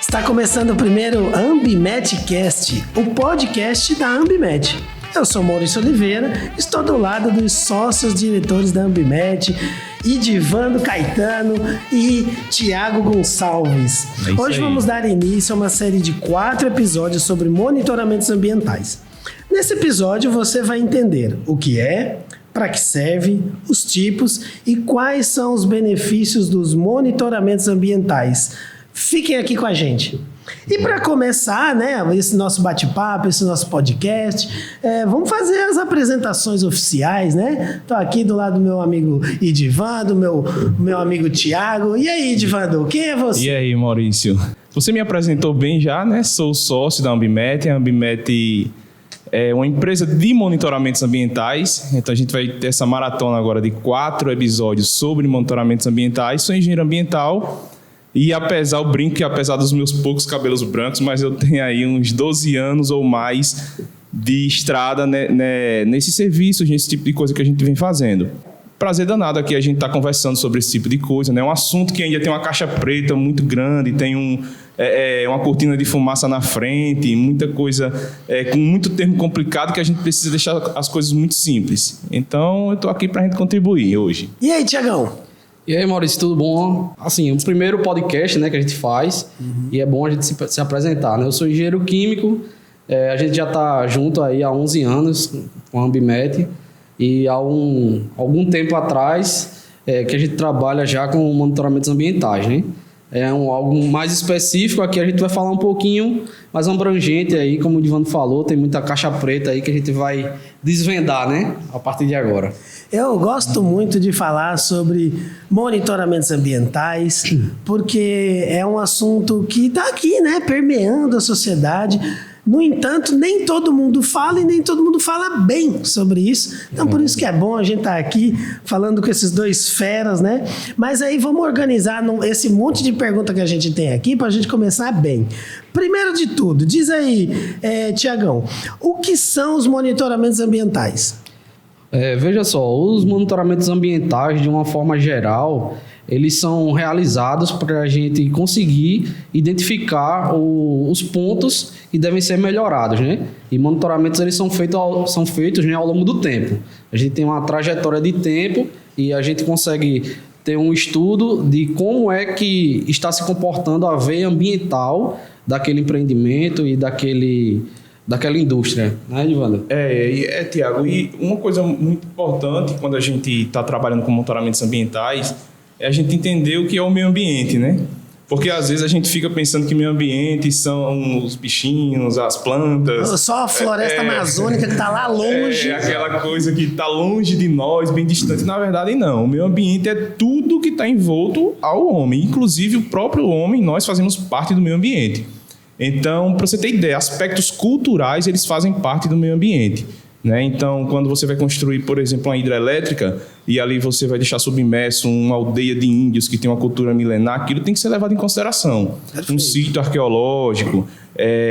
Está começando o primeiro AmbiMedCast, o podcast da Ambimed. Eu sou Maurício Oliveira, estou do lado dos sócios diretores da Ambimed, Idivando Caetano e Tiago Gonçalves. Hoje vamos dar início a uma série de 4 episódios sobre monitoramentos ambientais. Nesse episódio você vai entender o que é, para que serve, os tipos e quais são os benefícios dos monitoramentos ambientais. Fiquem aqui com a gente. E para começar, né, esse nosso bate-papo, esse nosso podcast, vamos fazer as apresentações oficiais, né? Estou aqui do lado do meu amigo Idivando, meu amigo Tiago. E aí, Idivando, quem é você? E aí, Maurício? Você me apresentou bem já, né? Sou sócio da Ambimed. A Ambimed é uma empresa de monitoramentos ambientais. Então a gente vai ter essa maratona agora de 4 episódios sobre monitoramentos ambientais. Sou engenheiro ambiental. E apesar dos meus poucos cabelos brancos, mas eu tenho aí uns 12 anos ou mais de estrada nesse serviço, nesse tipo de coisa que a gente vem fazendo. Prazer danado aqui a gente estar conversando sobre esse tipo de coisa, né? É um assunto que ainda tem uma caixa preta muito grande, tem uma cortina de fumaça na frente, muita coisa com muito termo complicado que a gente precisa deixar as coisas muito simples. Então eu estou aqui para a gente contribuir hoje. E aí, Tiagão? E aí, Maurício, tudo bom? Assim, o primeiro podcast, né, que a gente faz, e é bom a gente se apresentar, né? Eu sou engenheiro químico, a gente já está junto aí há 11 anos com a Ambimed, e há algum tempo atrás que a gente trabalha já com monitoramentos ambientais, né? Algo mais específico, aqui a gente vai falar um pouquinho mais abrangente aí, como o Divando falou, tem muita caixa preta aí que a gente vai desvendar, né, a partir de agora. Eu gosto muito de falar sobre monitoramentos ambientais, porque é um assunto que está aqui, né, permeando a sociedade. No entanto, nem todo mundo fala e nem todo mundo fala bem sobre isso. Então, por isso que é bom a gente estar aqui falando com esses dois feras, né? Mas aí vamos organizar esse monte de pergunta que a gente tem aqui para a gente começar bem. Primeiro de tudo, diz aí, Tiagão, o que são os monitoramentos ambientais? Veja só, os monitoramentos ambientais, de uma forma geral, eles são realizados para a gente conseguir identificar os pontos que devem ser melhorados, né? E monitoramentos eles são feitos né, ao longo do tempo. A gente tem uma trajetória de tempo e a gente consegue ter um estudo de como é que está se comportando a veia ambiental daquele empreendimento e daquela indústria, né, Edivando? Tiago, e uma coisa muito importante quando a gente está trabalhando com monitoramentos ambientais é a gente entender o que é o meio ambiente, né? Porque às vezes a gente fica pensando que meio ambiente são os bichinhos, as plantas. Só a floresta amazônica que está lá longe. Aquela coisa que está longe de nós, bem distante. Na verdade, não. O meio ambiente é tudo que está envolto ao homem. Inclusive o próprio homem, nós fazemos parte do meio ambiente. Então, para você ter ideia, aspectos culturais, eles fazem parte do meio ambiente, né? Então, quando você vai construir, por exemplo, uma hidrelétrica, e ali você vai deixar submerso uma aldeia de índios que tem uma cultura milenar, aquilo tem que ser levado em consideração. Perfeito. Um sítio arqueológico,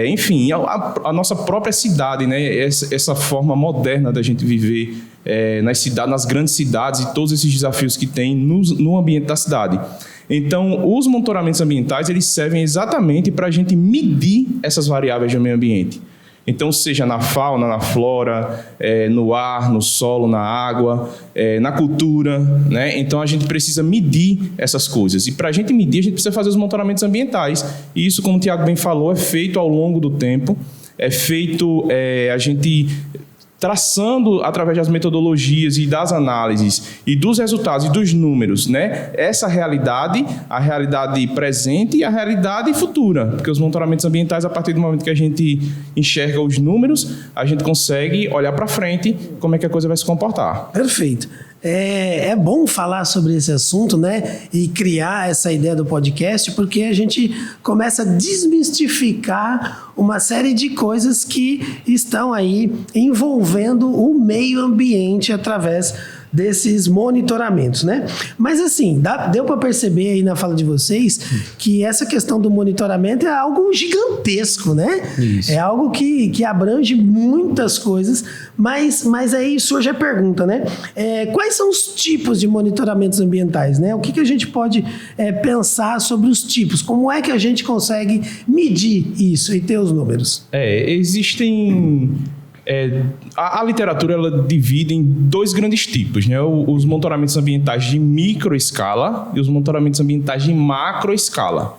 enfim, a nossa própria cidade, né? Essa forma moderna da gente viver nas grandes cidades e todos esses desafios que tem no ambiente da cidade. Então, os monitoramentos ambientais, eles servem exatamente para a gente medir essas variáveis do meio ambiente. Então, seja na fauna, na flora, no ar, no solo, na água, na cultura, né? Então, a gente precisa medir essas coisas. E para a gente medir, a gente precisa fazer os monitoramentos ambientais. E isso, como o Tiago bem falou, é feito ao longo do tempo. É feito a gente traçando através das metodologias e das análises e dos resultados e dos números, né? Essa realidade, a realidade presente e a realidade futura, porque os monitoramentos ambientais, a partir do momento que a gente enxerga os números, a gente consegue olhar para frente como é que a coisa vai se comportar. Perfeito. É bom falar sobre esse assunto, né? E criar essa ideia do podcast, porque a gente começa a desmistificar uma série de coisas que estão aí envolvendo o meio ambiente através desses monitoramentos, né? Mas assim, deu para perceber aí na fala de vocês que essa questão do monitoramento é algo gigantesco, né? Isso. É algo que abrange muitas coisas, mas aí surge a pergunta, né? Quais são os tipos de monitoramentos ambientais, né? O que a gente pode pensar sobre os tipos? Como é que a gente consegue medir isso e ter os números? Existem... a literatura ela divide em dois grandes tipos, né? Os monitoramentos ambientais de microescala e os monitoramentos ambientais de macroescala.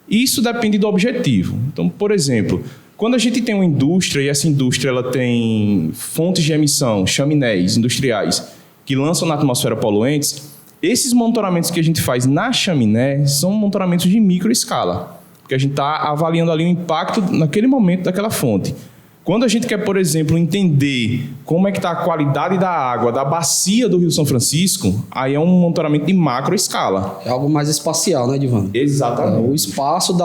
Isso depende do objetivo. Então, por exemplo, quando a gente tem uma indústria e essa indústria ela tem fontes de emissão, chaminés industriais, que lançam na atmosfera poluentes, esses monitoramentos que a gente faz na chaminé são monitoramentos de microescala, porque a gente está avaliando ali o impacto naquele momento daquela fonte. Quando a gente quer, por exemplo, entender como é que está a qualidade da água da bacia do Rio São Francisco, aí é um monitoramento de macroescala. É algo mais espacial, né, Divano? Exatamente. O espaço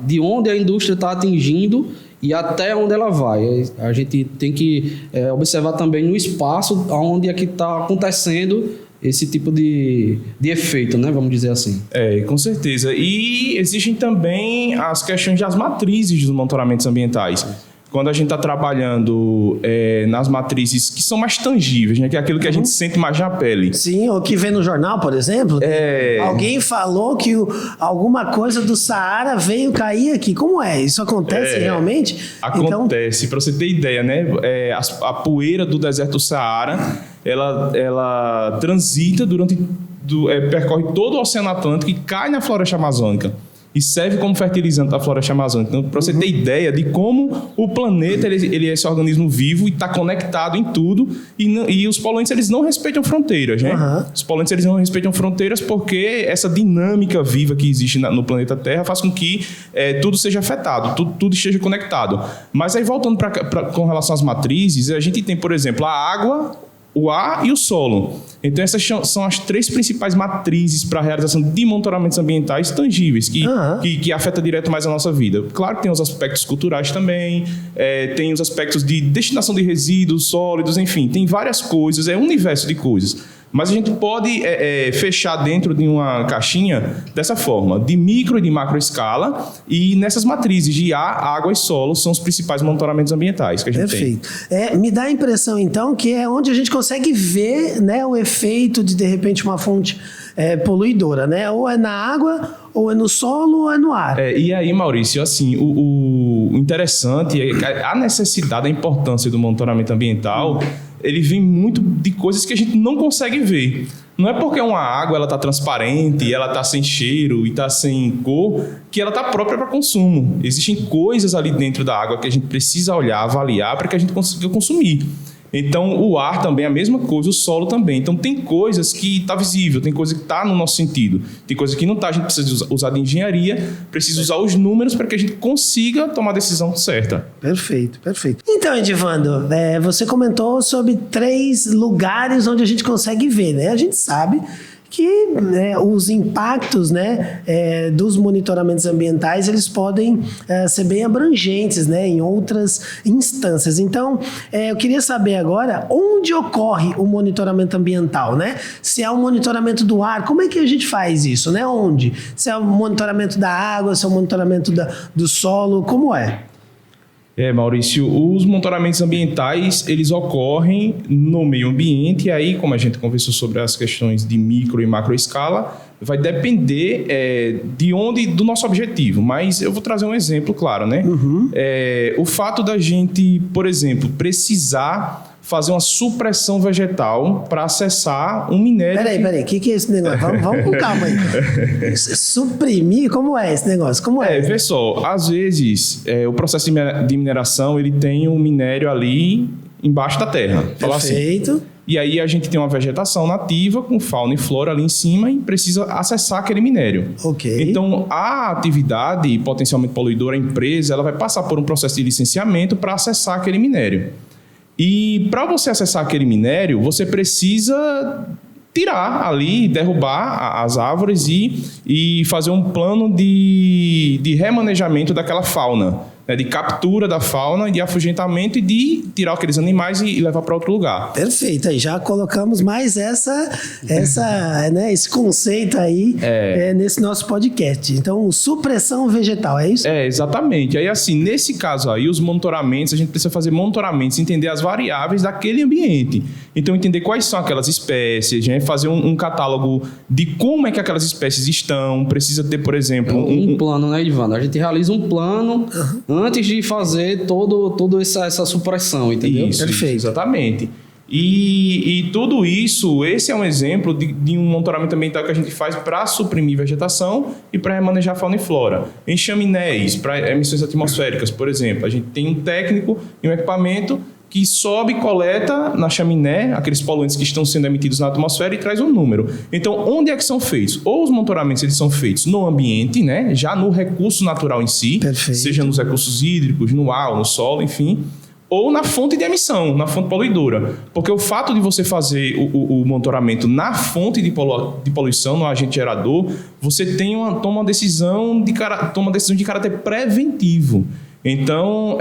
de onde a indústria está atingindo e até onde ela vai. A gente tem que observar também no espaço onde é que está acontecendo esse tipo de efeito, né? Vamos dizer assim. Com certeza. E existem também as questões das matrizes dos monitoramentos ambientais. Quando a gente está trabalhando nas matrizes que são mais tangíveis, né? Que é aquilo que a gente sente mais na pele. Sim, ou que vê no jornal, por exemplo. Alguém falou que alguma coisa do Saara veio cair aqui. Como é? Isso acontece realmente? Acontece. Para você ter ideia, né? A poeira do deserto do Saara, ela transita percorre todo o Oceano Atlântico e cai na floresta amazônica. E serve como fertilizante da floresta amazônica. Então, para você ter ideia de como o planeta ele é esse organismo vivo e está conectado em tudo, e os poluentes eles não respeitam fronteiras, né? Os poluentes eles não respeitam fronteiras porque essa dinâmica viva que existe no planeta Terra faz com que tudo seja afetado, tudo esteja conectado. Mas aí, voltando com relação às matrizes, a gente tem, por exemplo, a água, o ar e o solo. Então, essas são as três principais matrizes para a realização de monitoramentos ambientais tangíveis, que afetam direto mais a nossa vida. Claro que tem os aspectos culturais também, tem os aspectos de destinação de resíduos sólidos, enfim, tem várias coisas, é um universo de coisas. Mas a gente pode fechar dentro de uma caixinha dessa forma, de micro e de macro escala, e nessas matrizes de ar, água e solo são os principais monitoramentos ambientais que a gente tem. Perfeito. Me dá a impressão, então, que é onde a gente consegue ver, né, o efeito de repente, uma fonte poluidora, né? Ou é na água, ou é no solo, ou é no ar. E aí, Maurício, assim, o interessante é a necessidade, a importância do monitoramento ambiental, ele vem muito de coisas que a gente não consegue ver. Não é porque uma água ela está transparente, ela está sem cheiro e está sem cor, que ela está própria para consumo. Existem coisas ali dentro da água que a gente precisa olhar, avaliar para que a gente consiga consumir. Então, o ar também é a mesma coisa, o solo também. Então, tem coisas que está visível, tem coisa que está no nosso sentido, tem coisa que não está, a gente precisa usar de engenharia, precisa usar os números para que a gente consiga tomar a decisão certa. Perfeito, perfeito. Então, Edivando, você comentou sobre 3 lugares onde a gente consegue ver, né? A gente sabe que os impactos, né, dos monitoramentos ambientais eles podem ser bem abrangentes, né, em outras instâncias. Então, eu queria saber agora onde ocorre o monitoramento ambiental, né? Se é o monitoramento do ar, como é que a gente faz isso, né? Onde? Se é o monitoramento da água, se é o monitoramento do solo, como é? Maurício, os monitoramentos ambientais, eles ocorrem no meio ambiente, e aí, como a gente conversou sobre as questões de micro e macro escala, vai depender do nosso objetivo, mas eu vou trazer um exemplo, claro, né? O fato da gente, por exemplo, precisar fazer uma supressão vegetal para acessar um minério... Peraí, o que é esse negócio? Vamos com calma aí. Suprimir? Como é esse negócio? Como é? Vê só, às vezes, o processo de mineração, ele tem um minério ali embaixo da terra. Perfeito. Assim. E aí a gente tem uma vegetação nativa com fauna e flora ali em cima e precisa acessar aquele minério. Ok. Então, a atividade potencialmente poluidora, a empresa, ela vai passar por um processo de licenciamento para acessar aquele minério. E para você acessar aquele minério, você precisa tirar ali, derrubar as árvores e fazer um plano de remanejamento daquela fauna. né, de captura da fauna, de afugentamento e de tirar aqueles animais e levar para outro lugar. Perfeito, aí já colocamos mais né, esse conceito aí nesse nosso podcast. Então, supressão vegetal, é isso? Exatamente. Aí, assim, nesse caso aí, os monitoramentos, a gente precisa fazer monitoramentos, entender as variáveis daquele ambiente. Então, entender quais são aquelas espécies, né? Fazer um catálogo de como é que aquelas espécies estão. Precisa ter, por exemplo... Um plano, né, Edvando? A gente realiza um plano antes de fazer toda essa supressão, entendeu? Isso, Perfeito. Exatamente. E tudo isso, esse é um exemplo de um monitoramento ambiental que a gente faz para suprimir vegetação e para remanejar fauna e flora. Em chaminés, para emissões atmosféricas, por exemplo, a gente tem um técnico e um equipamento que sobe e coleta na chaminé aqueles poluentes que estão sendo emitidos na atmosfera e traz um número. Então, onde é que são feitos? Ou os monitoramentos eles são feitos no ambiente, né? Já no recurso natural em si, Perfeito. Seja nos recursos hídricos, no ar, no solo, enfim, ou na fonte de emissão, na fonte poluidora. Porque o fato de você fazer o monitoramento na fonte de poluição, no agente gerador, você toma uma decisão de caráter preventivo. Então,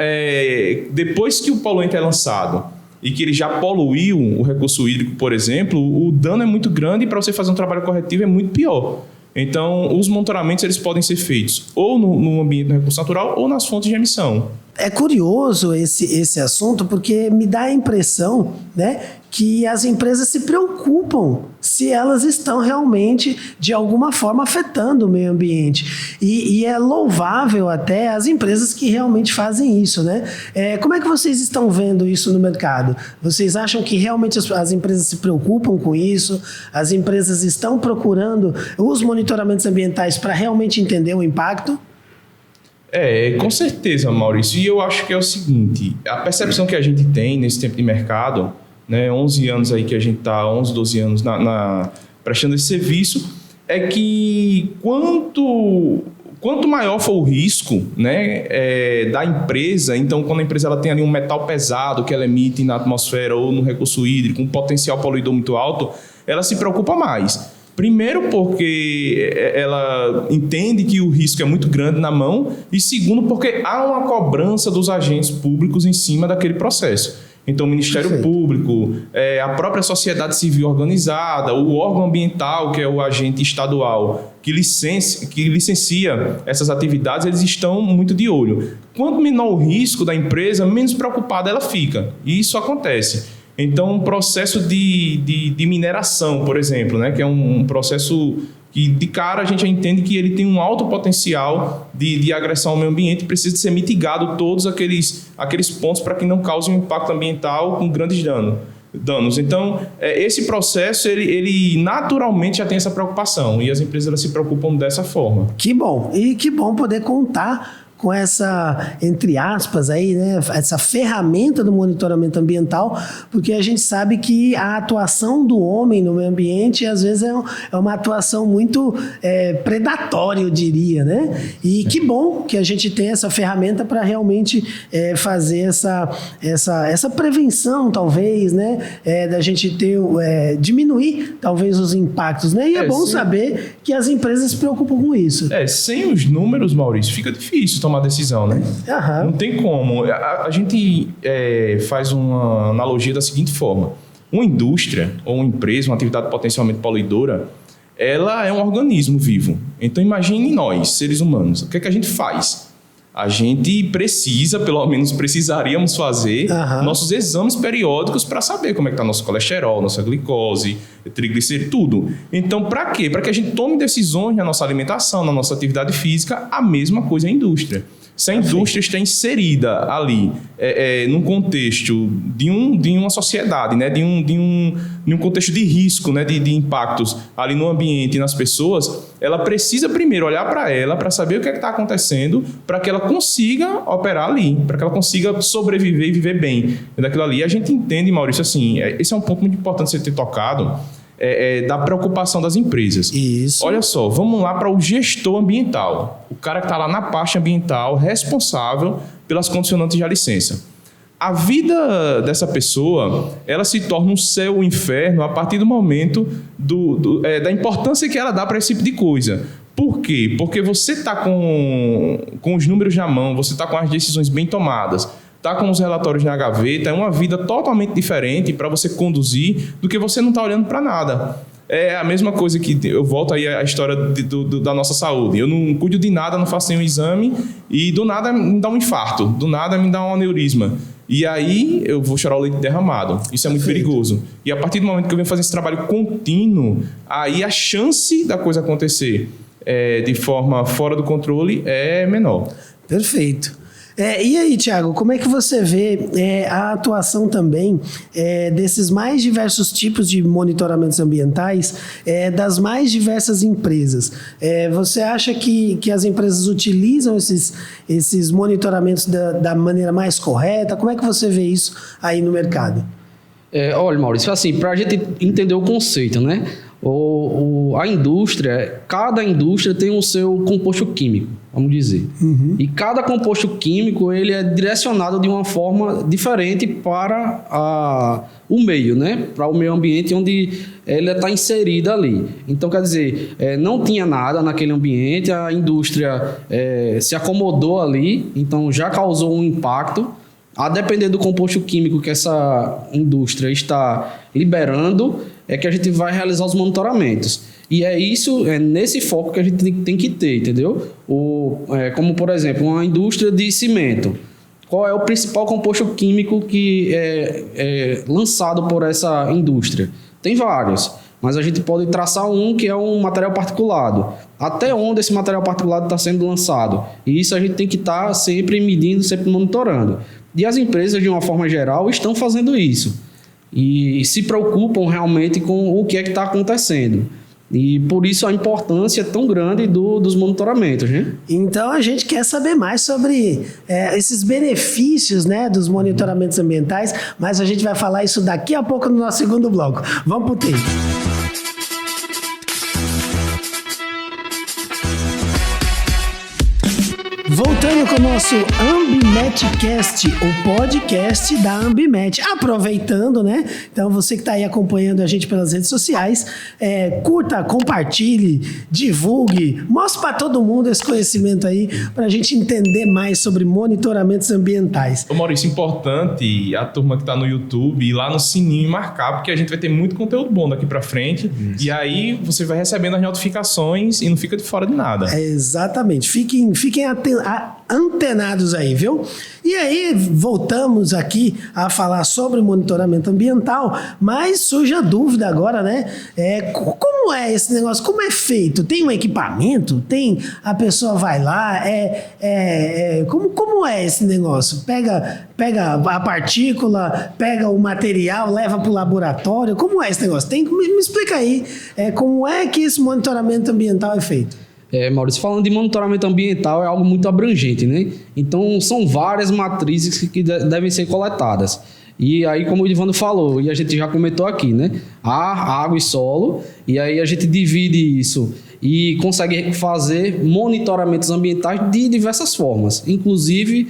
depois que o poluente é lançado e que ele já poluiu o recurso hídrico, por exemplo, o dano é muito grande e para você fazer um trabalho corretivo é muito pior. Então, os monitoramentos eles podem ser feitos ou no ambiente do recurso natural ou nas fontes de emissão. É curioso esse assunto porque me dá a impressão, né, que as empresas se preocupam se elas estão realmente, de alguma forma, afetando o meio ambiente. E é louvável até as empresas que realmente fazem isso, né? Como é que vocês estão vendo isso no mercado? Vocês acham que realmente as empresas se preocupam com isso? As empresas estão procurando os monitoramentos ambientais para realmente entender o impacto? Com certeza, Maurício. E eu acho que é o seguinte, a percepção que a gente tem nesse tempo de mercado, né, 11 anos aí que a gente está, 11, 12 anos prestando esse serviço, é que quanto maior for o risco, né, da empresa, então quando a empresa ela tem ali um metal pesado que ela emite na atmosfera ou no recurso hídrico, um potencial poluidor muito alto, ela se preocupa mais. Primeiro porque ela entende que o risco é muito grande na mão e segundo porque há uma cobrança dos agentes públicos em cima daquele processo. Então o Ministério Perfeito. Público, a própria sociedade civil organizada, o órgão ambiental, que é o agente estadual que licencia essas atividades, eles estão muito de olho. Quanto menor o risco da empresa, menos preocupada ela fica. E isso acontece. Então, um processo de mineração, por exemplo, né, que é um processo que, de cara, a gente já entende que ele tem um alto potencial de agressão ao meio ambiente e precisa de ser mitigado todos aqueles pontos para que não cause um impacto ambiental com grandes danos. Então, esse processo, ele naturalmente já tem essa preocupação e as empresas elas se preocupam dessa forma. Que bom! E que bom poder contar com essa, entre aspas, aí, né, essa ferramenta do monitoramento ambiental, porque a gente sabe que a atuação do homem no meio ambiente, às vezes, é uma atuação muito predatória, eu diria, né? E que bom que a gente tem essa ferramenta para realmente fazer essa prevenção, talvez, né? Da gente ter, diminuir, talvez, os impactos, né? E é bom saber que as empresas se preocupam com isso. Sem os números, Maurício, fica difícil tomar decisão, né? Aham. Não tem como. A gente faz uma analogia da seguinte forma. Uma indústria ou uma empresa, uma atividade potencialmente poluidora, ela é um organismo vivo. Então imagine nós, seres humanos, o que é que a gente faz? A gente precisa, pelo menos precisaríamos fazer nossos exames periódicos para saber como é que está nosso colesterol, nossa glicose, triglicerídeos, tudo. Então, para quê? Para que a gente tome decisões na nossa alimentação, na nossa atividade física, a mesma coisa a indústria. Se a indústria está inserida ali, num contexto de uma sociedade, né, de um contexto de risco, né, de impactos ali no ambiente e nas pessoas, ela precisa primeiro olhar para ela, para saber o que é que está acontecendo, para que ela consiga operar ali, para que ela consiga sobreviver e viver bem daquilo ali. A gente entende, Maurício, assim, esse é um ponto muito importante você ter tocado, da preocupação das empresas. Isso. Olha só, vamos lá para o gestor ambiental, o cara que está lá na parte ambiental, responsável pelas condicionantes da licença. A vida dessa pessoa, ela se torna um céu ou um inferno a partir do momento da importância que ela dá para esse tipo de coisa. Por quê? Porque você está com os números na mão, você está com as decisões bem tomadas, está com os relatórios na gaveta, é uma vida totalmente diferente para você conduzir do que você não está olhando para nada. É a mesma coisa que eu volto aí à história da nossa saúde. Eu não cuido de nada, não faço nenhum exame e do nada me dá um infarto, do nada me dá um aneurisma. E aí eu vou chorar o leite derramado. Isso é muito perigoso. E a partir do momento que eu venho fazer esse trabalho contínuo, aí a chance da coisa acontecer de forma fora do controle é menor. Perfeito. E aí, Thiago, como é que você vê a atuação também desses mais diversos tipos de monitoramentos ambientais das mais diversas empresas? Você acha que as empresas utilizam esses monitoramentos da maneira mais correta? Como é que você vê isso aí no mercado? Olha, Maurício, assim, para a gente entender o conceito, né? A indústria, cada indústria tem o seu composto químico, vamos dizer. Uhum. E cada composto químico ele é direcionado de uma forma diferente para o meio, né? Para o meio ambiente onde ele está inserido ali. Então, quer dizer, não tinha nada naquele ambiente, a indústria se acomodou ali, então já causou um impacto. A depender do composto químico que essa indústria está liberando, é que a gente vai realizar os monitoramentos. E é nesse foco que a gente tem que ter, entendeu? Como, por exemplo, uma indústria de cimento. Qual é o principal composto químico que é lançado por essa indústria? Tem vários, mas a gente pode traçar um que é um material particulado. Até onde esse material particulado está sendo lançado? E isso a gente tem que estar sempre medindo, sempre monitorando. E as empresas, de uma forma geral, estão fazendo isso. E se preocupam realmente com o que é que está acontecendo. E por isso a importância tão grande dos monitoramentos, né? Então a gente quer saber mais sobre esses benefícios, né, dos monitoramentos ambientais, mas a gente vai falar isso daqui a pouco no nosso segundo bloco. Vamos pro tempo. Voltando com o nosso AmbiMetCast, o podcast da Ambimet. Aproveitando, né? Então, você que está aí acompanhando a gente pelas redes sociais, curta, compartilhe, divulgue, mostre para todo mundo esse conhecimento aí, para a gente entender mais sobre monitoramentos ambientais. Ô Maurício, importante a turma que está no YouTube ir lá no sininho e marcar, porque a gente vai ter muito conteúdo bom daqui para frente. Isso. E aí você vai recebendo as notificações e não fica de fora de nada. Exatamente. Fiquem antenados aí, viu? E aí, voltamos aqui a falar sobre monitoramento ambiental, mas surge a dúvida agora, né? Como é esse negócio? Como é feito? Tem um equipamento? A pessoa vai lá? Como é esse negócio? Pega a partícula, pega o material, leva para o laboratório? Como é esse negócio? Me explica aí como é que esse monitoramento ambiental é feito. Maurício, falando de monitoramento ambiental é algo muito abrangente, né? Então, são várias matrizes que devem ser coletadas. E aí, como o Ivandro falou, e a gente já comentou aqui, né? Ar, água e solo. E aí a gente divide isso e consegue fazer monitoramentos ambientais de diversas formas. Inclusive,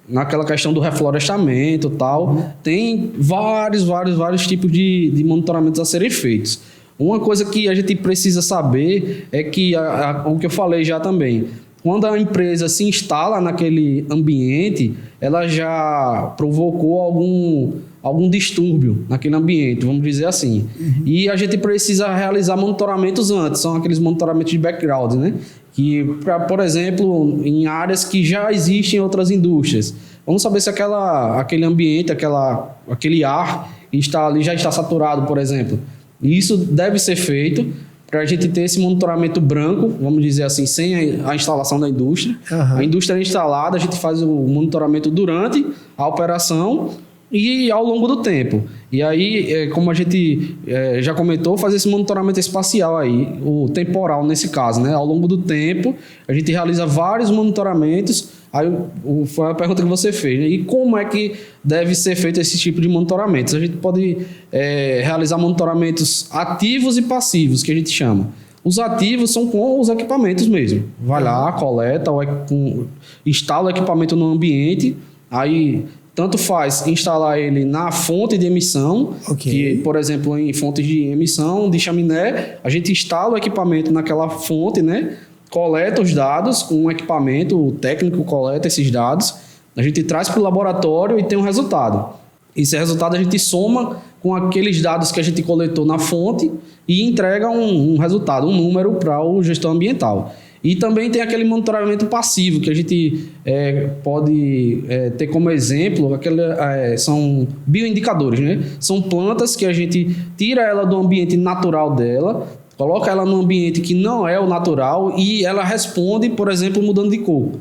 naquela questão do reflorestamento e tal, tem vários tipos de monitoramentos a serem feitos. Uma coisa que a gente precisa saber é que, o que eu falei já também, quando a empresa se instala naquele ambiente, ela já provocou algum distúrbio naquele ambiente, vamos dizer assim. Uhum. E a gente precisa realizar monitoramentos antes, são aqueles monitoramentos de background, né? Que, por exemplo, em áreas que já existem outras indústrias. Vamos saber se aquele ambiente, aquele ar já está saturado, por exemplo. Isso deve ser feito para a gente ter esse monitoramento branco, vamos dizer assim, sem a instalação da indústria. Uhum. A indústria é instalada, a gente faz o monitoramento durante a operação e ao longo do tempo. E aí, como a gente já comentou, fazer esse monitoramento espacial aí, o temporal nesse caso, né? Ao longo do tempo, a gente realiza vários monitoramentos. Aí foi a pergunta que você fez, né? E como é que deve ser feito esse tipo de monitoramentos? A gente pode realizar monitoramentos ativos e passivos, que a gente chama. Os ativos são com os equipamentos mesmo. Vai lá, coleta, instala o equipamento no ambiente, aí tanto faz instalar ele na fonte de emissão, que, por exemplo, em fontes de emissão de chaminé, a gente instala o equipamento naquela fonte, né? Coleta os dados com um equipamento, o técnico coleta esses dados, a gente traz para o laboratório e tem um resultado. Esse resultado a gente soma com aqueles dados que a gente coletou na fonte e entrega um resultado, um número para o gestor ambiental. E também tem aquele monitoramento passivo, que a gente pode ter como exemplo, são bioindicadores, né? São plantas que a gente tira ela do ambiente natural dela, coloca ela num ambiente que não é o natural e ela responde, por exemplo, mudando de cor.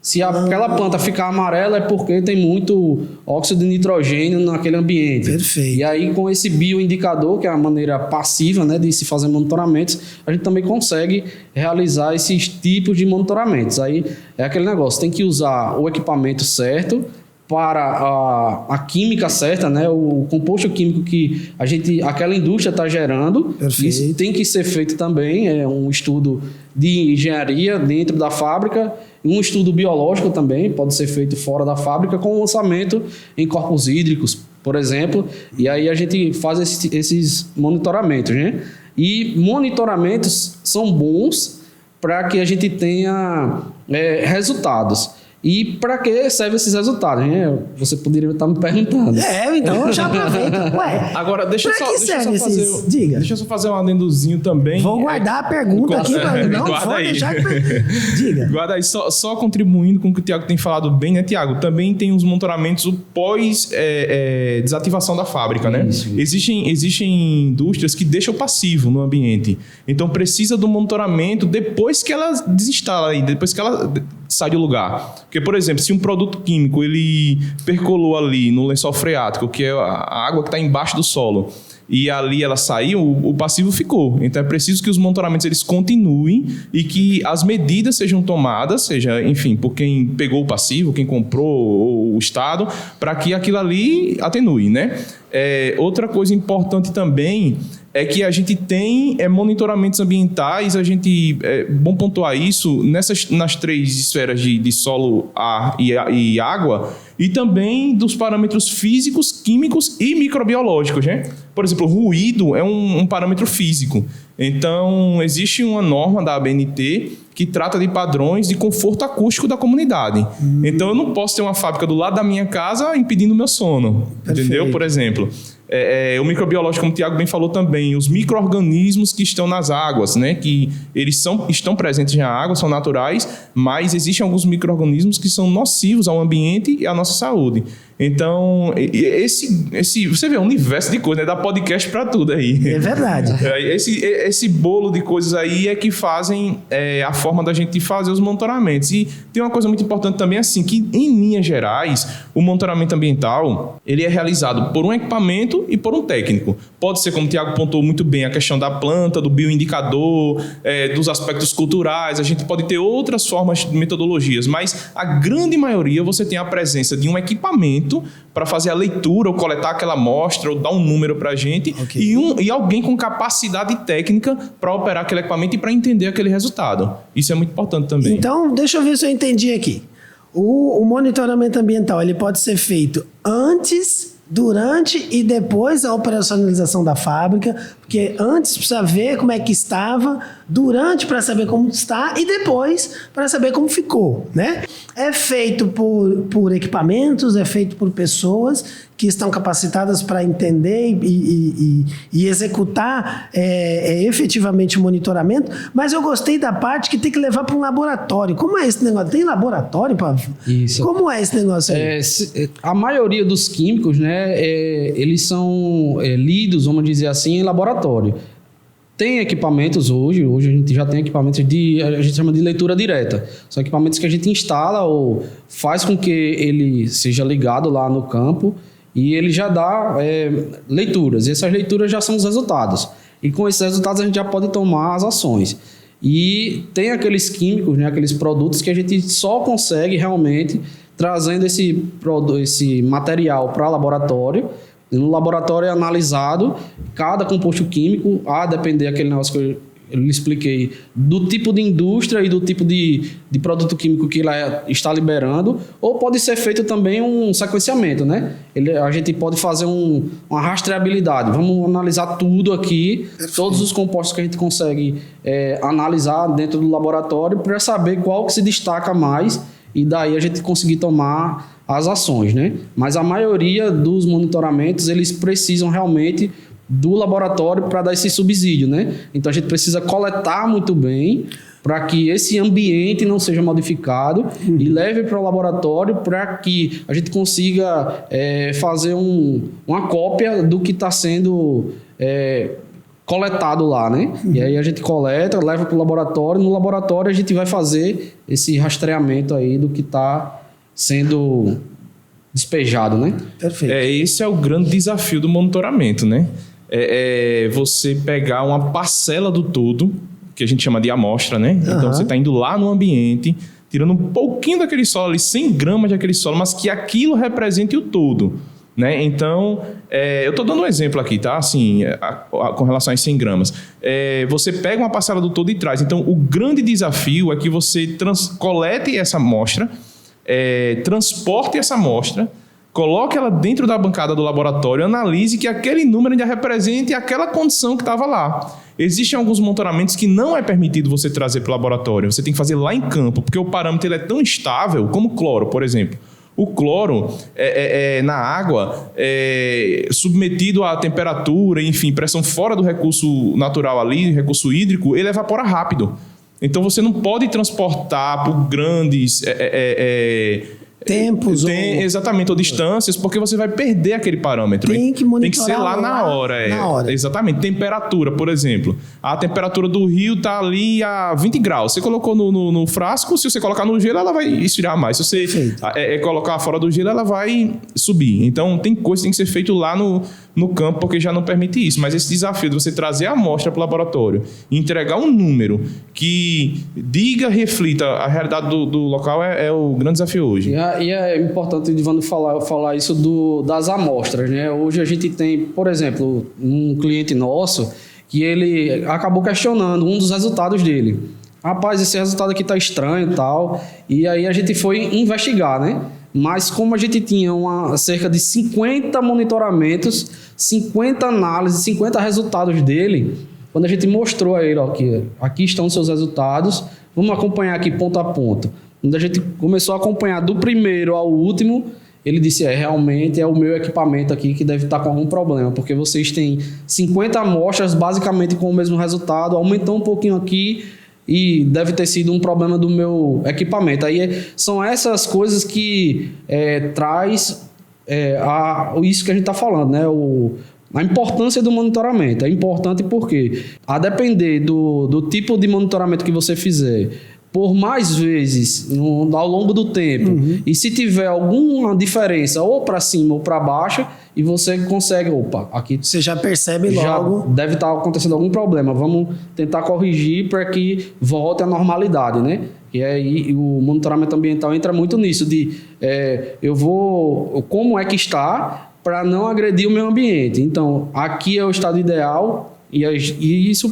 Se aquela planta ficar amarela é porque tem muito óxido de nitrogênio naquele ambiente. Perfeito. E aí, com esse bioindicador, que é a maneira passiva, né, de se fazer monitoramentos, a gente também consegue realizar esses tipos de monitoramentos. Aí é aquele negócio, tem que usar o equipamento certo para a química certa, né, o composto químico que aquela indústria está gerando. Perfeito. Isso tem que ser feito também, um estudo de engenharia dentro da fábrica. Um estudo biológico também pode ser feito fora da fábrica com lançamento em corpos hídricos, por exemplo. E aí a gente faz esses monitoramentos, né? E monitoramentos são bons para que a gente tenha resultados. E para que servem esses resultados, né? Você poderia estar me perguntando. Então eu já aproveito. Ué, agora, deixa eu só fazer um adendozinho também. Vou guardar a pergunta aqui. Não vou deixar que... Diga. Guarda aí, só contribuindo com o que o Tiago tem falado bem, né, Tiago? Também tem os monitoramentos pós desativação da fábrica, né? Isso. Existem indústrias que deixam passivo no ambiente. Então, precisa do monitoramento depois que ela desinstala aí, depois que ela sai do lugar. Porque, por exemplo, se um produto químico ele percolou ali no lençol freático, que é a água que está embaixo do solo, e ali ela saiu, o passivo ficou. Então é preciso que os monitoramentos eles continuem e que as medidas sejam tomadas, seja, enfim, por quem pegou o passivo, quem comprou, ou o Estado, para que aquilo ali atenue, né? Outra coisa importante também é que a gente tem monitoramentos ambientais, é bom pontuar isso, nas 3 esferas de solo, ar e água, e também dos parâmetros físicos, químicos e microbiológicos, né? Por exemplo, ruído é um parâmetro físico. Então, existe uma norma da ABNT que trata de padrões de conforto acústico da comunidade. Então, eu não posso ter uma fábrica do lado da minha casa impedindo o meu sono. Perfeito. Entendeu? Por exemplo, o microbiológico, como o Tiago bem falou também, os micro-organismos que estão nas águas, né? Que eles estão presentes na água, são naturais, mas existem alguns micro-organismos que são nocivos ao ambiente e à nossa saúde. Então, você vê um universo de coisas, né? Dá podcast para tudo aí. É verdade. Esse bolo de coisas aí é que fazem a forma da gente fazer os monitoramentos. E tem uma coisa muito importante também, assim, que em linhas gerais, o monitoramento ambiental, ele é realizado por um equipamento e por um técnico. Pode ser, como o Tiago pontuou muito bem, a questão da planta, do bioindicador, dos aspectos culturais, a gente pode ter outras formas de metodologias, mas a grande maioria você tem a presença de um equipamento para fazer a leitura ou coletar aquela amostra ou dar um número para a gente, okay. e alguém com capacidade técnica para operar aquele equipamento e para entender aquele resultado. Isso é muito importante também. Então, deixa eu ver se eu entendi aqui. O monitoramento ambiental ele pode ser feito antes, durante e depois da operacionalização da fábrica, porque antes precisa ver como é que estava, durante para saber como está e depois para saber como ficou, né? É feito por equipamentos, é feito por pessoas que estão capacitadas para entender e executar efetivamente o monitoramento, mas eu gostei da parte que tem que levar para um laboratório. Como é esse negócio? Tem laboratório, Pavio? Isso. Como é esse negócio aí? A maioria dos químicos, né, eles são lidos, vamos dizer assim, em laboratório. Tem equipamentos hoje a gente já tem equipamentos a gente chama de leitura direta. São equipamentos que a gente instala ou faz com que ele seja ligado lá no campo e ele já dá leituras. E essas leituras já são os resultados. E com esses resultados a gente já pode tomar as ações. E tem aqueles químicos, né, aqueles produtos que a gente só consegue realmente trazendo esse material para laboratório. No laboratório é analisado cada composto químico, a depender daquele negócio que eu lhe expliquei, do tipo de indústria e do tipo de produto químico que ela está liberando, ou pode ser feito também um sequenciamento, né? A gente pode fazer uma rastreabilidade. Vamos analisar tudo aqui, todos os compostos que a gente consegue analisar dentro do laboratório para saber qual que se destaca mais e daí a gente conseguir tomar as ações, né? Mas a maioria dos monitoramentos, eles precisam realmente do laboratório para dar esse subsídio, né? Então a gente precisa coletar muito bem para que esse ambiente não seja modificado e leve para o laboratório para que a gente consiga fazer uma cópia do que está sendo coletado lá, né? E aí a gente coleta, leva para o laboratório, no laboratório a gente vai fazer esse rastreamento aí do que está sendo despejado, né? Perfeito. Esse é o grande desafio do monitoramento, né? Você pegar uma parcela do todo, que a gente chama de amostra, né? Então você está indo lá no ambiente, tirando um pouquinho daquele solo ali, 100 gramas daquele solo, mas que aquilo represente o todo, né? Então, eu estou dando um exemplo aqui, tá? Assim, com relação às 100 gramas. Você pega uma parcela do todo e traz. Então, o grande desafio é que você colete essa amostra, transporte essa amostra, coloque ela dentro da bancada do laboratório, analise que aquele número ainda represente aquela condição que estava lá. Existem alguns monitoramentos que não é permitido você trazer para o laboratório. Você tem que fazer lá em campo, porque o parâmetro ele é tão instável, como o cloro, por exemplo. O cloro na água, submetido à temperatura, enfim, pressão fora do recurso natural ali, recurso hídrico, ele evapora rápido. Então você não pode transportar por grandes tempos exatamente, ou distâncias, porque você vai perder aquele parâmetro. Tem que monitorar. Tem que ser lá na hora. Exatamente. Temperatura, por exemplo. A temperatura do rio está ali a 20 graus. Você colocou no frasco, se você colocar no gelo, ela vai esfriar mais. Se você colocar fora do gelo, ela vai subir. Então, tem coisa que tem que ser feito lá no campo, porque já não permite isso. Mas esse desafio de você trazer a amostra para o laboratório e entregar um número que reflita a realidade do local é o grande desafio hoje. E é importante, Edivando, falar isso das amostras, né? Hoje a gente tem, por exemplo, um cliente nosso que ele acabou questionando um dos resultados dele. Rapaz, esse resultado aqui tá estranho e tal. E aí a gente foi investigar, né? Mas como a gente tinha cerca de 50 monitoramentos, 50 análises, 50 resultados dele, quando a gente mostrou a ele, que aqui estão os seus resultados, vamos acompanhar aqui ponto a ponto. Quando a gente começou a acompanhar do primeiro ao último, ele disse, realmente é o meu equipamento aqui que deve estar com algum problema, porque vocês têm 50 amostras basicamente com o mesmo resultado, aumentou um pouquinho aqui e deve ter sido um problema do meu equipamento. Aí são essas coisas que traz isso que a gente está falando, né? A importância do monitoramento. É importante porque, a depender do tipo de monitoramento que você fizer, por mais vezes ao longo do tempo, e se tiver alguma diferença ou para cima ou para baixo, e você consegue, aqui você já percebe logo, já deve estar acontecendo algum problema, vamos tentar corrigir para que volte à normalidade, né? E aí o monitoramento ambiental entra muito nisso, de como é que está para não agredir o meio ambiente. Então, aqui é o estado ideal. E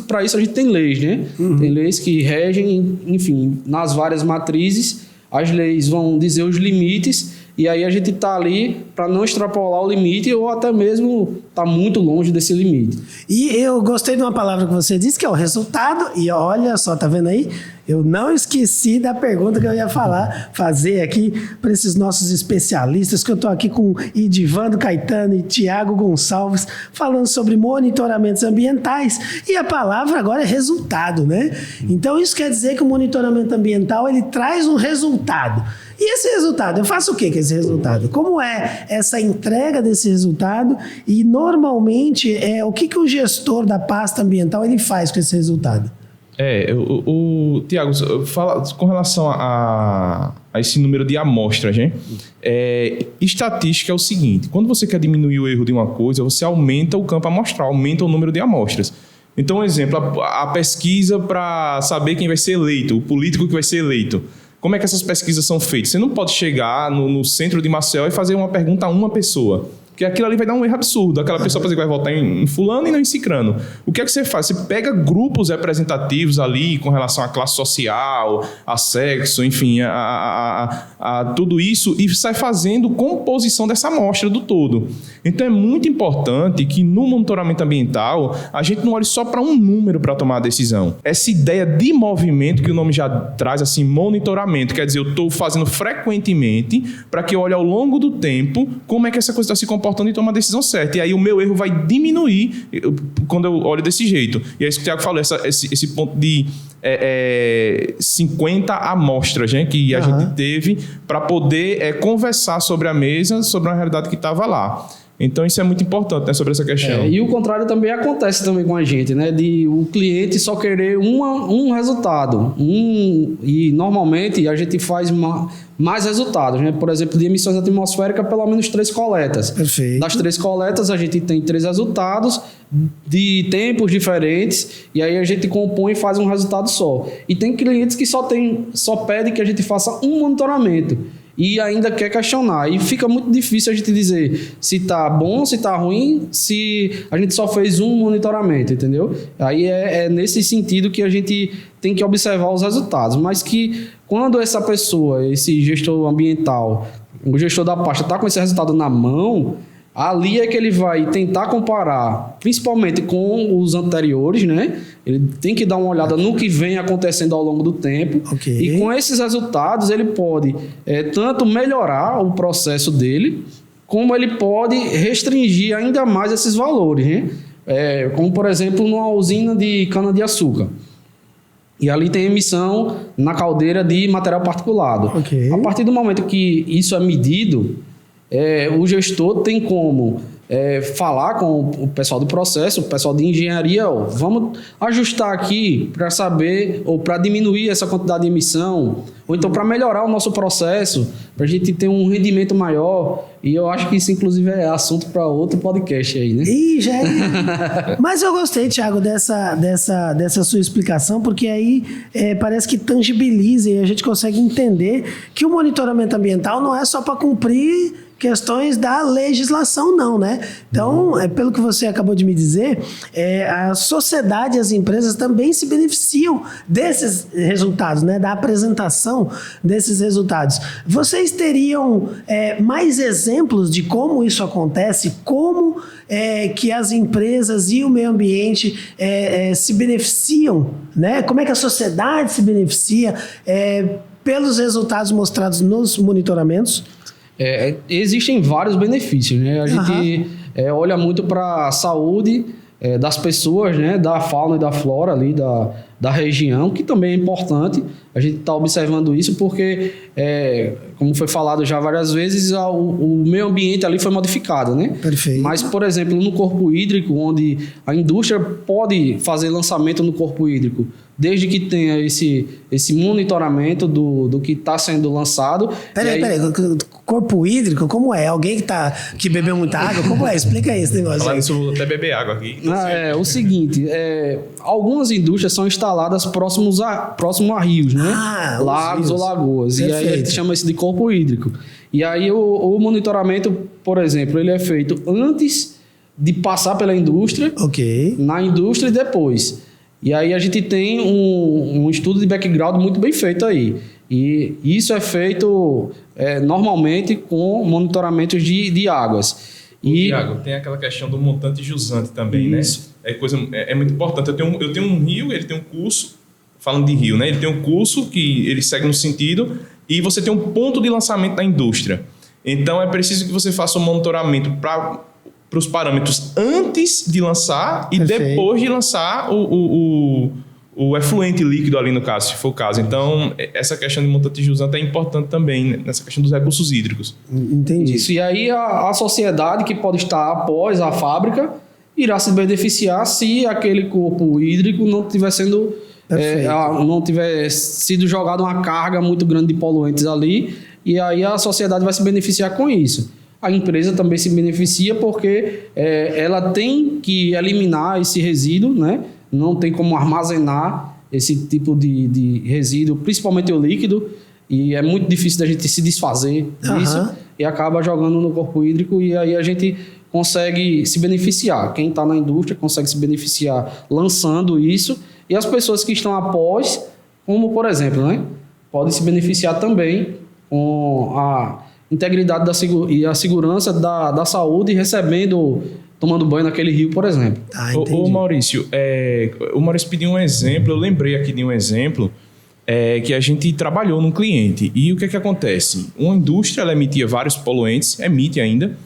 para isso a gente tem leis, né? Tem leis que regem, enfim, nas várias matrizes, as leis vão dizer os limites, e aí a gente está ali para não extrapolar o limite ou até mesmo estar muito longe desse limite. E eu gostei de uma palavra que você disse, que é o resultado, e olha só, tá vendo aí? Eu não esqueci da pergunta que eu ia fazer aqui para esses nossos especialistas, que eu estou aqui com Edivando Caetano e Tiago Gonçalves, falando sobre monitoramentos ambientais, e a palavra agora é resultado, né? Então isso quer dizer que o monitoramento ambiental, ele traz um resultado. E esse resultado, eu faço o que com esse resultado? Como é essa entrega desse resultado? E normalmente, o que o gestor da pasta ambiental ele faz com esse resultado? Tiago, fala com relação a esse número de amostras, né? Estatística é o seguinte: quando você quer diminuir o erro de uma coisa, você aumenta o campo amostral, aumenta o número de amostras. Então, um exemplo, a pesquisa para saber quem vai ser eleito, o político que vai ser eleito. Como é que essas pesquisas são feitas? Você não pode chegar no centro de Maceió e fazer uma pergunta a uma pessoa. Porque aquilo ali vai dar um erro absurdo. Aquela pessoa, por exemplo, vai votar em fulano e não em cicrano. O que é que você faz? Você pega grupos representativos ali com relação à classe social, a sexo, enfim, a tudo isso e sai fazendo composição dessa amostra do todo. Então é muito importante que no monitoramento ambiental a gente não olhe só para um número para tomar a decisão. Essa ideia de movimento que o nome já traz, assim, monitoramento, quer dizer, eu estou fazendo frequentemente para que eu olhe ao longo do tempo como é que essa coisa está se comportando e toma a decisão certa. E aí o meu erro vai diminuir quando eu olho desse jeito. E é isso que o Thiago falou, esse ponto de 50 amostras, né, que a gente teve para poder conversar sobre a mesa, sobre a realidade que estava lá. Então isso é muito importante, né, sobre essa questão. E o contrário também acontece também com a gente, né? De o cliente só querer um resultado. E normalmente a gente faz mais resultados, né? Por exemplo, de emissões atmosféricas, pelo menos 3 coletas. Perfeito. Das 3 coletas, a gente tem 3 resultados de tempos diferentes, e aí a gente compõe e faz um resultado só. E tem clientes que só pedem que a gente faça um monitoramento. E ainda quer questionar. E fica muito difícil a gente dizer se está bom, se está ruim, se a gente só fez um monitoramento, entendeu? Aí é nesse sentido que a gente tem que observar os resultados. Mas que quando essa pessoa, esse gestor ambiental, o gestor da pasta está com esse resultado na mão, ali é que ele vai tentar comparar, principalmente com os anteriores, né? Ele tem que dar uma olhada no que vem acontecendo ao longo do tempo. Okay. E com esses resultados ele pode tanto melhorar o processo dele, como ele pode restringir ainda mais esses valores, né? Como, por exemplo, numa usina de cana-de-açúcar. E ali tem emissão na caldeira de material particulado. Okay. A partir do momento que isso é medido, o gestor tem como falar com o pessoal do processo, o pessoal de engenharia, vamos ajustar aqui para saber, ou para diminuir essa quantidade de emissão, ou então para melhorar o nosso processo, para a gente ter um rendimento maior. E eu acho que isso, inclusive, é assunto para outro podcast aí, né? Já é. Mas eu gostei, Thiago, dessa sua explicação, porque aí parece que tangibiliza e a gente consegue entender que o monitoramento ambiental não é só para cumprir questões da legislação, não, né? Então, pelo que você acabou de me dizer, a sociedade e as empresas também se beneficiam desses resultados, né? Da apresentação desses resultados. Vocês teriam mais exemplos de como isso acontece, como que as empresas e o meio ambiente se beneficiam, né? Como é que a sociedade se beneficia pelos resultados mostrados nos monitoramentos? Existem vários benefícios, né? A gente olha muito para a saúde das pessoas, né? Da fauna e da flora ali da região, que também é importante. A gente está observando isso porque, como foi falado já várias vezes, o meio ambiente ali foi modificado, né? Perfeito. Mas, por exemplo, no corpo hídrico, onde a indústria pode fazer lançamento no corpo hídrico, desde que tenha esse monitoramento do que está sendo lançado. Peraí, corpo hídrico, como é? Alguém que bebeu muita água? Como é? Explica aí esse negócio. Falar isso, eu vou até beber água aqui. O seguinte, algumas indústrias são instaladas próximo a rios, né? Lagos ou lagoas. Perfeito. E aí a gente chama isso de corpo hídrico. E aí o monitoramento, por exemplo, ele é feito antes de passar pela indústria, na indústria e depois. E aí a gente tem um estudo de background muito bem feito aí. E isso é feito normalmente com monitoramentos de águas. Tiago, tem aquela questão do montante jusante também, isso, né? É muito importante. Eu tenho um rio, ele tem um curso, falando de rio, né? Ele tem um curso que ele segue no sentido, e você tem um ponto de lançamento da indústria. Então é preciso que você faça um monitoramento para os parâmetros antes de lançar e depois de lançar o efluente líquido ali, no caso, se for o caso. Então, essa questão de montante jusante é importante também, né, nessa questão dos recursos hídricos. Entendi. Isso. E aí a sociedade que pode estar após a fábrica irá se beneficiar se aquele corpo hídrico não tiver sendo... não tiver sido jogada uma carga muito grande de poluentes ali, e aí a sociedade vai se beneficiar com isso. A empresa também se beneficia porque ela tem que eliminar esse resíduo, né? Não tem como armazenar esse tipo de resíduo, principalmente o líquido, e é muito difícil da gente se desfazer disso. e acaba jogando no corpo hídrico, e aí a gente consegue se beneficiar. Quem está na indústria consegue se beneficiar lançando isso, e as pessoas que estão após, como por exemplo, né, podem se beneficiar também com a integridade e a segurança da saúde, tomando banho naquele rio, por exemplo. Ô Maurício, o Maurício pediu um exemplo, eu lembrei aqui de um exemplo que a gente trabalhou num cliente. E o que acontece? Uma indústria, ela emitia vários poluentes, emite ainda,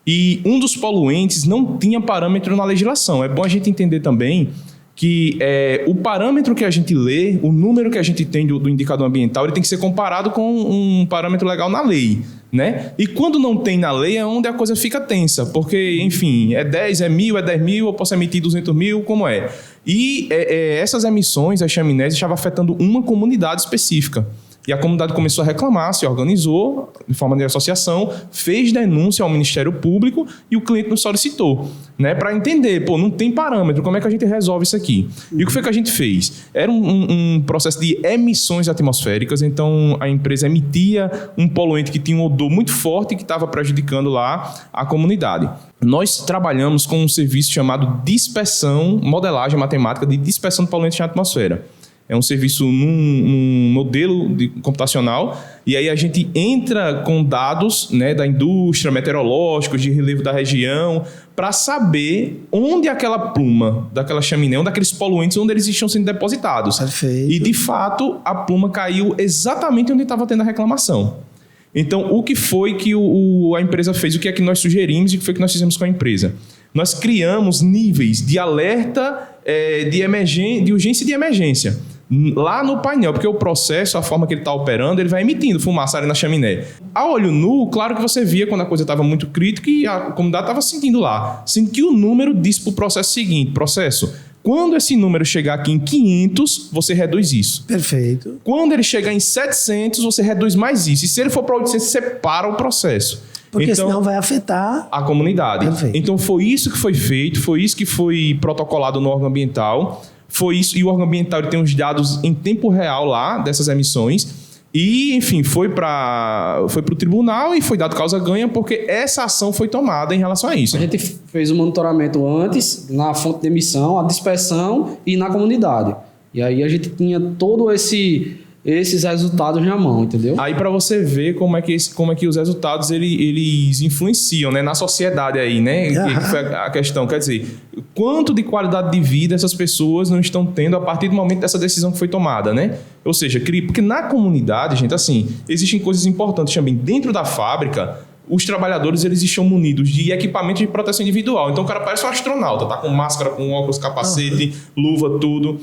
e um dos poluentes não tinha parâmetro na legislação. É bom a gente entender também que o parâmetro que a gente lê, o número que a gente tem do indicador ambiental, ele tem que ser comparado com um parâmetro legal na lei, né? E quando não tem na lei é onde a coisa fica tensa, porque, enfim, é 10, é 1.000, é 10 mil, eu posso emitir 200 mil, como é? E essas emissões, as chaminés, estavam afetando uma comunidade específica. E a comunidade começou a reclamar, se organizou de forma de associação, fez denúncia ao Ministério Público e o cliente nos solicitou, né, para entender, não tem parâmetro, como é que a gente resolve isso aqui? E o que foi que a gente fez? Era um processo de emissões atmosféricas, então a empresa emitia um poluente que tinha um odor muito forte que estava prejudicando lá a comunidade. Nós trabalhamos com um serviço chamado dispersão, modelagem matemática de dispersão de poluentes na atmosfera. É um serviço num modelo computacional, e aí a gente entra com dados, né, da indústria, meteorológicos, de relevo da região, para saber onde aquela pluma, daquela chaminé, onde aqueles poluentes, onde eles estão sendo depositados. Perfeito. E, de fato, a pluma caiu exatamente onde estava tendo a reclamação. Então, o que foi que a empresa fez? O que é que nós sugerimos e o que foi que nós fizemos com a empresa? Nós criamos níveis de alerta, de urgência e de emergência lá no painel, porque o processo, a forma que ele está operando, ele vai emitindo fumaça ali na chaminé. A olho nu, claro que você via quando a coisa estava muito crítica e a comunidade estava sentindo lá. Sentiu o número, disse para o processo seguinte, quando esse número chegar aqui em 500, você reduz isso. Perfeito. Quando ele chegar em 700, você reduz mais isso. E se ele for para 800, você para o processo. Porque senão vai afetar a comunidade. Perfeito. Então foi isso que foi feito, foi isso que foi protocolado no órgão ambiental, foi isso, e o órgão ambiental ele tem os dados em tempo real lá dessas emissões, e enfim, foi para o tribunal e foi dado causa ganha, porque essa ação foi tomada em relação a isso. A gente fez o monitoramento antes, na fonte de emissão, a dispersão e na comunidade. E aí a gente tinha todo esses resultados na mão, entendeu? Aí para você ver como é que os resultados eles influenciam, né, na sociedade aí, né? Que foi a questão, quer dizer, quanto de qualidade de vida essas pessoas não estão tendo a partir do momento dessa decisão que foi tomada, né? Ou seja, porque na comunidade, gente, assim, existem coisas importantes também dentro da fábrica. Os trabalhadores, eles estão munidos de equipamento de proteção individual. Então, o cara parece um astronauta, tá com máscara, com óculos, capacete, luva, tudo.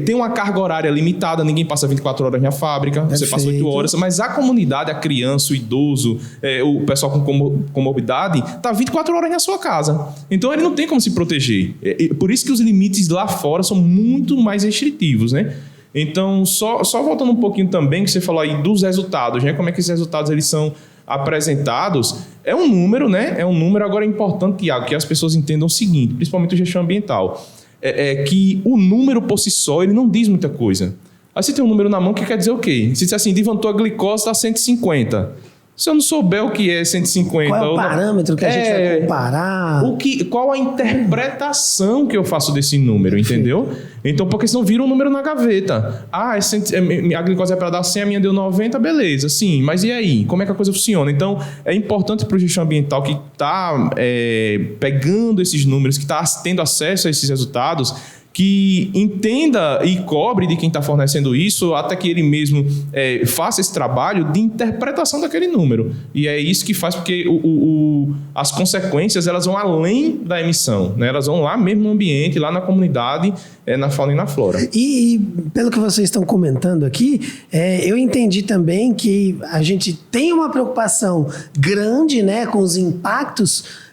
Tem uma carga horária limitada, ninguém passa 24 horas na fábrica, você passa 8 horas. Mas a comunidade, a criança, o idoso, o pessoal com comorbidade, tá 24 horas na sua casa. Então, ele não tem como se proteger. Por isso que os limites lá fora são muito mais restritivos, né? Então, só voltando um pouquinho também, que você falou aí dos resultados, né? Como é que esses resultados eles são apresentados, é um número, né? É um número. Agora é importante, Tiago, que as pessoas entendam o seguinte, principalmente o gestão ambiental, que o número por si só, ele não diz muita coisa. Aí você tem um número na mão que quer dizer o quê? Se disser assim, levantou a glicose, está 150. Se eu não souber o que é 150... Qual é o parâmetro que a gente vai comparar? Qual a interpretação que eu faço desse número, entendeu? Então, porque senão vira um número na gaveta. A glicose é para dar 100, a minha deu 90, beleza. Sim, mas e aí? Como é que a coisa funciona? Então, é importante para o gestão ambiental que está pegando esses números, que está tendo acesso a esses resultados, que entenda e cobre de quem está fornecendo isso, até que ele mesmo faça esse trabalho de interpretação daquele número. E é isso que faz, porque as consequências elas vão além da emissão, né? Elas vão lá mesmo no ambiente, lá na comunidade, na fauna e na flora. E pelo que vocês estão comentando aqui, eu entendi também que a gente tem uma preocupação grande, né, com os impactos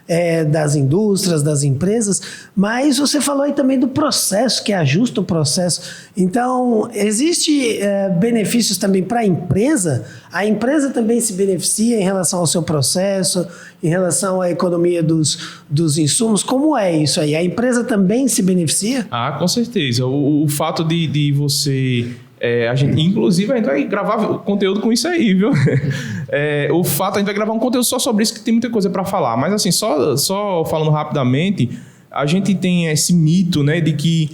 das indústrias, das empresas, mas você falou aí também do processo, que ajusta o processo. Então, existe benefícios também para a empresa também se beneficia em relação ao seu processo, em relação à economia dos insumos. Como é isso aí? A empresa também se beneficia? Com certeza. O fato de você Inclusive, a gente vai gravar conteúdo com isso aí, viu? O fato, a gente vai gravar um conteúdo só sobre isso, que tem muita coisa para falar. Mas, assim, só falando rapidamente, a gente tem esse mito, né, de que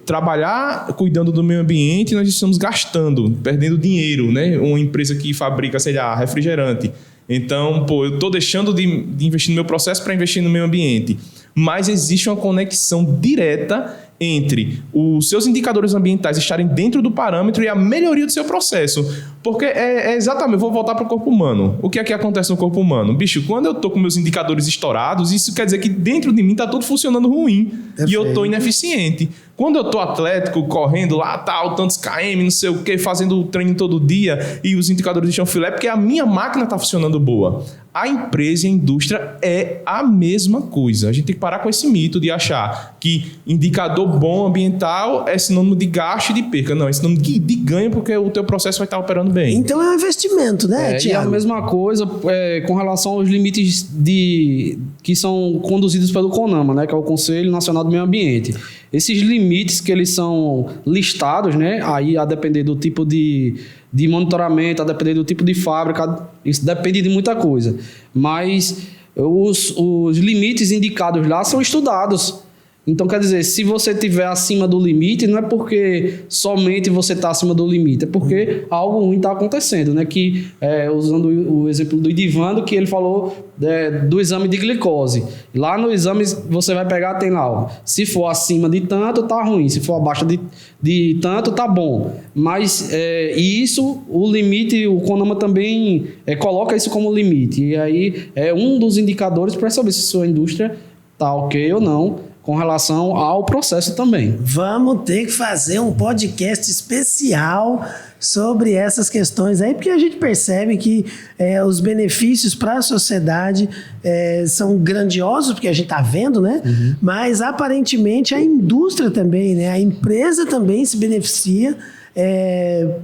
trabalhar cuidando do meio ambiente, nós estamos gastando, perdendo dinheiro, né? Uma empresa que fabrica, sei lá, refrigerante. Então, eu estou deixando de investir no meu processo para investir no meio ambiente. Mas existe uma conexão direta entre os seus indicadores ambientais estarem dentro do parâmetro e a melhoria do seu processo. Porque exatamente, vou voltar para o corpo humano. O que é que acontece no corpo humano? Bicho, quando eu estou com meus indicadores estourados, isso quer dizer que dentro de mim está tudo funcionando ruim. Perfeito. E eu estou ineficiente. Quando eu estou atlético, correndo lá, tantos km, não sei o quê, fazendo treino todo dia e os indicadores estão filé, porque a minha máquina está funcionando boa. A empresa e a indústria é a mesma coisa. A gente tem que parar com esse mito de achar que indicador bom ambiental é sinônimo de gasto e de perca. Não, é sinônimo de ganho, porque o teu processo vai estar operando bem. Então é um investimento, né, Thiago? E a mesma coisa com relação aos limites que são conduzidos pelo CONAMA, né, que é o Conselho Nacional do Meio Ambiente. Esses limites que eles são listados, né, aí a depender do tipo de monitoramento, a depender do tipo de fábrica, isso depende de muita coisa. Mas os limites indicados lá são estudados. Então, quer dizer, se você estiver acima do limite, não é porque somente você está acima do limite, é porque algo ruim está acontecendo, né? Que, usando o exemplo do Idivando, que ele falou do exame de glicose. Lá no exame você vai pegar, tem lá, ó, se for acima de tanto, tá ruim, se for abaixo de tanto, tá bom. Mas isso, o limite, o CONAMA também coloca isso como limite. E aí é um dos indicadores para saber se sua indústria tá ok ou não, com relação ao processo também. Vamos ter que fazer um podcast especial sobre essas questões aí, porque a gente percebe que os benefícios para a sociedade são grandiosos, porque a gente está vendo, né? Uhum. Mas aparentemente a indústria também, né? A empresa também se beneficia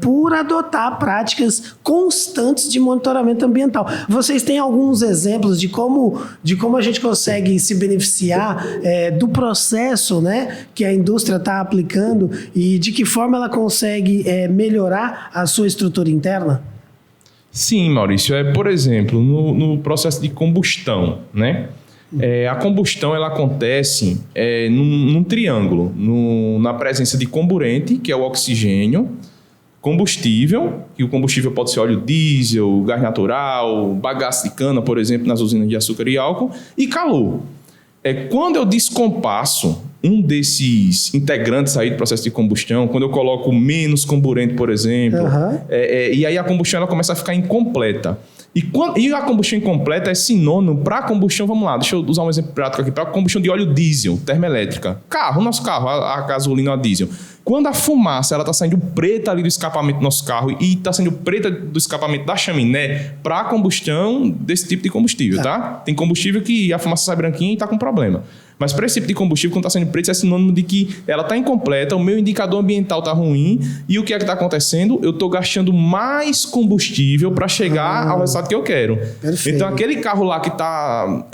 por adotar práticas constantes de monitoramento ambiental. Vocês têm alguns exemplos de como a gente consegue se beneficiar do processo, né, que a indústria está aplicando e de que forma ela consegue melhorar a sua estrutura interna? Sim, Maurício. Por exemplo, no processo de combustão, né? A combustão ela acontece num triângulo, na presença de comburente, que é o oxigênio, combustível, que o combustível pode ser óleo diesel, gás natural, bagaço de cana, por exemplo, nas usinas de açúcar e álcool, e calor. Quando eu descompasso um desses integrantes aí do processo de combustão, quando eu coloco menos comburente, por exemplo, e aí a combustão ela começa a ficar incompleta. E a combustão incompleta é sinônimo para a combustão, vamos lá, deixa eu usar um exemplo prático aqui, para a combustão de óleo diesel, termoelétrica. Nosso carro, a gasolina ou a diesel. Quando a fumaça ela está saindo preta ali do escapamento do nosso carro e está saindo preta do escapamento da chaminé para a combustão desse tipo de combustível, tá? Tem combustível que a fumaça sai branquinha e está com problema. Mas para esse tipo de combustível, quando está saindo preto, é sinônimo de que ela está incompleta, o meu indicador ambiental está ruim, e o que é que está acontecendo? Eu estou gastando mais combustível para chegar ao resultado que eu quero. Perfeito. Então, aquele carro lá que está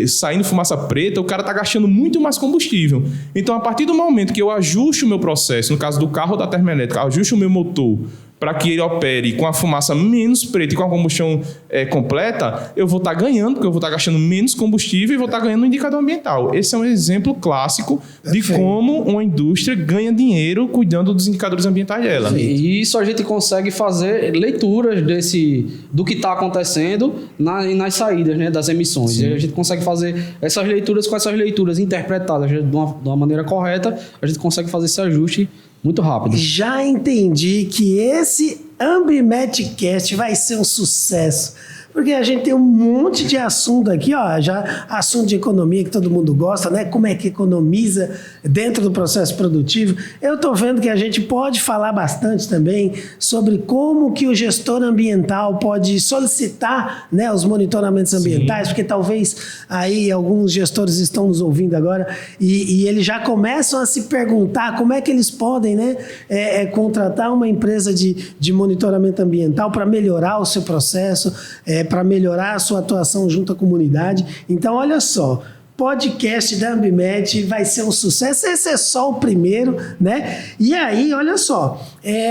saindo fumaça preta, o cara está gastando muito mais combustível. Então, a partir do momento que eu ajuste o meu processo, no caso do carro ou da termoelétrica, ajuste o meu motor para que ele opere com a fumaça menos preta e com a combustão completa, eu vou estar ganhando, porque eu vou estar gastando menos combustível e vou estar ganhando no indicador ambiental. Esse é um exemplo clássico de como uma indústria ganha dinheiro cuidando dos indicadores ambientais dela. E isso a gente consegue fazer leituras do que está acontecendo nas saídas, né, das emissões. Sim. E a gente consegue fazer essas leituras, com essas leituras interpretadas de uma maneira correta, a gente consegue fazer esse ajuste muito rápido. Já entendi que esse AmbiMetCast vai ser um sucesso. Porque a gente tem um monte de assunto aqui, ó, já assunto de economia que todo mundo gosta, né? Como é que economiza dentro do processo produtivo. Eu estou vendo que a gente pode falar bastante também sobre como que o gestor ambiental pode solicitar, né, os monitoramentos ambientais. Sim. Porque talvez aí alguns gestores estão nos ouvindo agora e eles já começam a se perguntar como é que eles podem, né, contratar uma empresa de monitoramento ambiental para melhorar o seu processo, para melhorar a sua atuação junto à comunidade. Então, olha só, podcast da Ambimed vai ser um sucesso. Esse é só o primeiro, né? E aí, olha só,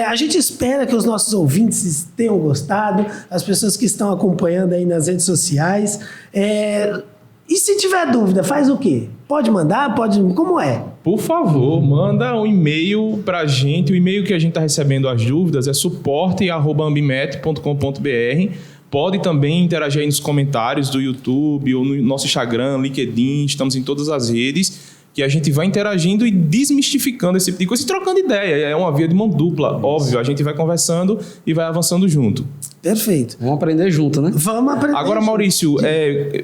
a gente espera que os nossos ouvintes tenham gostado, as pessoas que estão acompanhando aí nas redes sociais. E se tiver dúvida, faz o quê? Pode mandar? Como é? Por favor, manda um e-mail pra gente. O e-mail que a gente está recebendo as dúvidas é suporte@ambimed.com.br. Pode também interagir aí nos comentários do YouTube ou no nosso Instagram, LinkedIn, estamos em todas as redes, que a gente vai interagindo e desmistificando esse tipo de coisa e trocando ideia. É uma via de mão dupla, óbvio. A gente vai conversando e vai avançando junto. Perfeito. Vamos aprender junto, né? Vamos aprender. Agora, Maurício,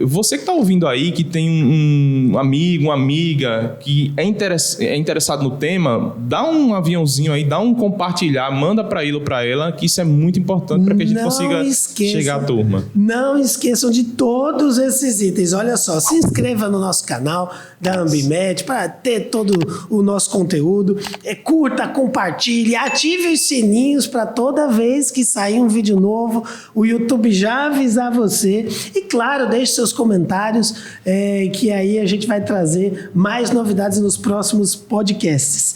você que está ouvindo aí, que tem um amigo, uma amiga que é interessado no tema, dá um aviãozinho aí, dá um compartilhar, manda para ele ou para ela, que isso é muito importante para que a gente consiga chegar à turma. Não esqueçam de todos esses itens. Olha só, se inscreva no nosso canal da Ambimed para ter todo o nosso conteúdo. Curta, compartilhe, ative os sininhos para toda vez que sair um vídeo novo, o YouTube já avisar você. E claro, deixe seus comentários, que aí a gente vai trazer mais novidades nos próximos podcasts.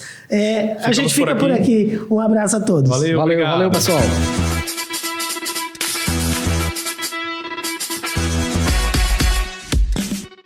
A gente fica por aqui. Um abraço a todos. Valeu, valeu, pessoal.